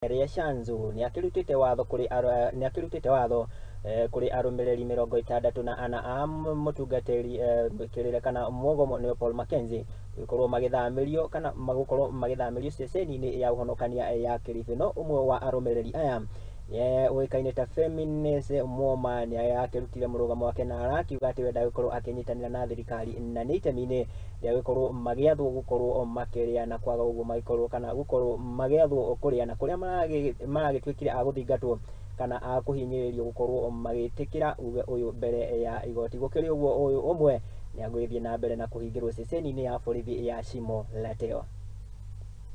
Ria Shanzu ni akirutite watho kuri arumireri 64 a mutungatiri kirire kana mwogo ni Paul Mackenzie gukorwo magithamirio kana magukorwo magithamirio ceceni-ini ya Ûhonokanio ya Kilifi. No umwe wa arumireri aya oikaine ta feminist Mwoma ni akirutire murugamo wake na arakiuga ati wenda gukorwo akinyitanira na thirikari na ni itemi-ini ya gukorwo magiathwo gukorwo makiria na kwaga uguo magikorwo kana gukorwo magiathwo kuria na kuria maragitwikire aguthingatwo kana akuhinyiririo gukorwo magitikira uge uyu mbere ya igoti. Gukiri uguo uyu umwe ni agwithie na mbere na kuhingirwo ceceni-ini ya borithi ya Shimo Lateo.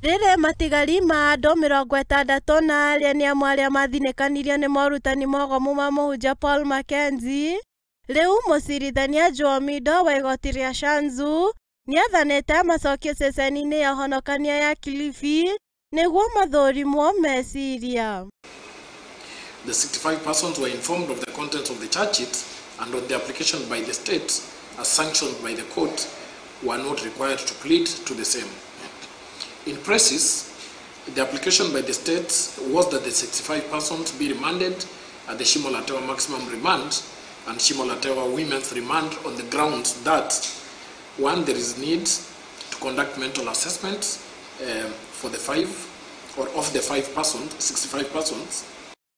Rĩrĩ matigari ma andũ 60 na arĩa nĩ amwe arĩa mathinĩkanirio nĩ morutani mogomu ma mũhunjia Paul Mackenzie, rĩu mũcirithania Jomido wa igoti rĩa Shanzu nĩ athanĩte macokio ceceni-inĩ ya Ûhonokanio ya Kilifi nĩguo mathũrimwo meciria. The 65 persons were informed of the contents of the charge sheet and on the application by the state as sanctioned by the court were not required to plead to the same. In practice, the application by the state was that the 65 persons be remanded at the Shimo Lateo maximum remand and Shimo Lateo women's remand on the grounds that, one, there is need to conduct mental assessment for the of the 65 persons.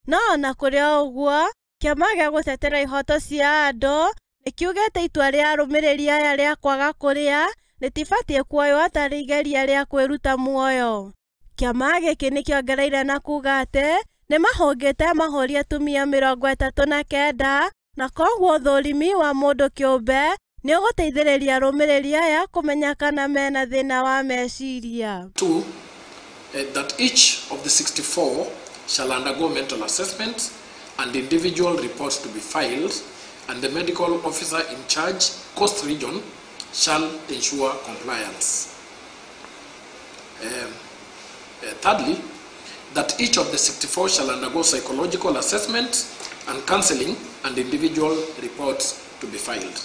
No na kũrĩ ũguo, kĩama gĩa gũtetera ihoto cia andũ nĩkiugĩte itua rĩa arũmĩrĩri aya rĩa kwaga kũrĩa rĩtibatiĩ kuoywo atarĩ igeria rĩa kwĩruta muoyo. Kĩama gĩkĩ nĩkĩongereire na kuga atĩ nĩmahũngĩte mahũri atumia 39 na koguo ũthũrimi wa mũndũ kĩũmbe nĩ ũgũteithĩrĩria arũmĩrĩri aya kũmenya kana mena thĩna wa meciria. 2. That each of the 64 shall undergo mental assessment and individual reports to be filed, and the medical officer in charge, Coast Region, shall ensure compliance. Thirdly, that each of the 64 shall undergo psychological assessment and counseling, and individual reports to be filed.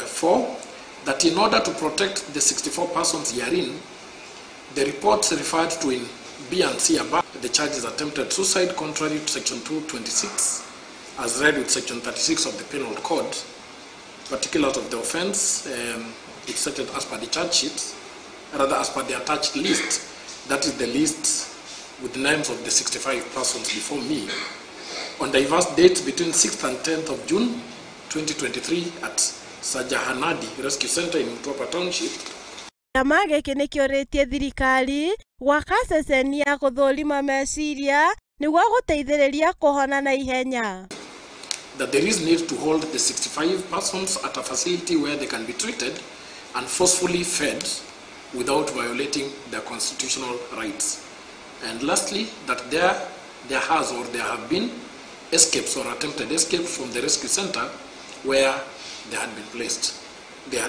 4, that in order to protect the 64 persons herein, the reports referred to in B and C above, the charge is attempted suicide contrary to section 226 as read with section 36 of the Penal Code. Particulars of the offense it's stated as per the charge sheet, rather as per the attached list, that is the list with the names of the 65 persons before me, on diverse dates between 6th and 10th of June 2023 at Sajahanadi Rescue Center in Mtwapa Township. Kĩama gĩkĩ nĩkĩũrĩtie thirikari gwaka ceceni ya gũthũrima meciria nĩguo gũteithĩrĩria kũhona na ihenya. That there is need to hold the 65 persons at a facility where they can be treated and forcefully fed without violating their constitutional rights. And lastly, that there have been escapes or attempted escapes from the rescue center where they had been placed.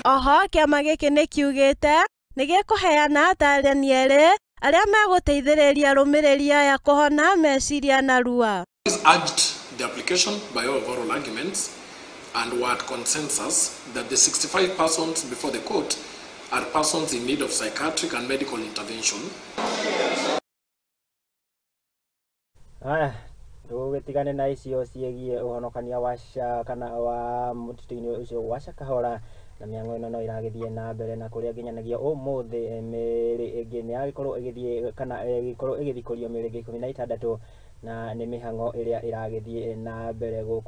Oho, kĩama gĩkĩ nĩkiugĩte nĩgĩkũheana atarani erĩ arĩa megũteithĩrĩria arũmĩrĩri aya kũhona meciria na rua. Urged the application by all oral arguments and were at consensus that the 65 persons before the court are persons in need of psychiatric and medical intervention. Tũgĩtigane na icio ciĩgiĩ Ûhonokanio wa mũtitũ-inĩ ũcio wa Shakahola na mĩang'o ĩno no ĩragĩthiĩ na mbere na kũrĩa nginyanĩgia ũmũthĩ mĩĩrĩ ĩngĩ nĩ yagĩkorwo ĩgĩthiĩ kana ĩgĩkorwo ĩgĩthikũrio mĩĩrĩ 16 na nĩ mĩhang'o ĩrĩa ĩragĩthiĩ na mbere gũkũ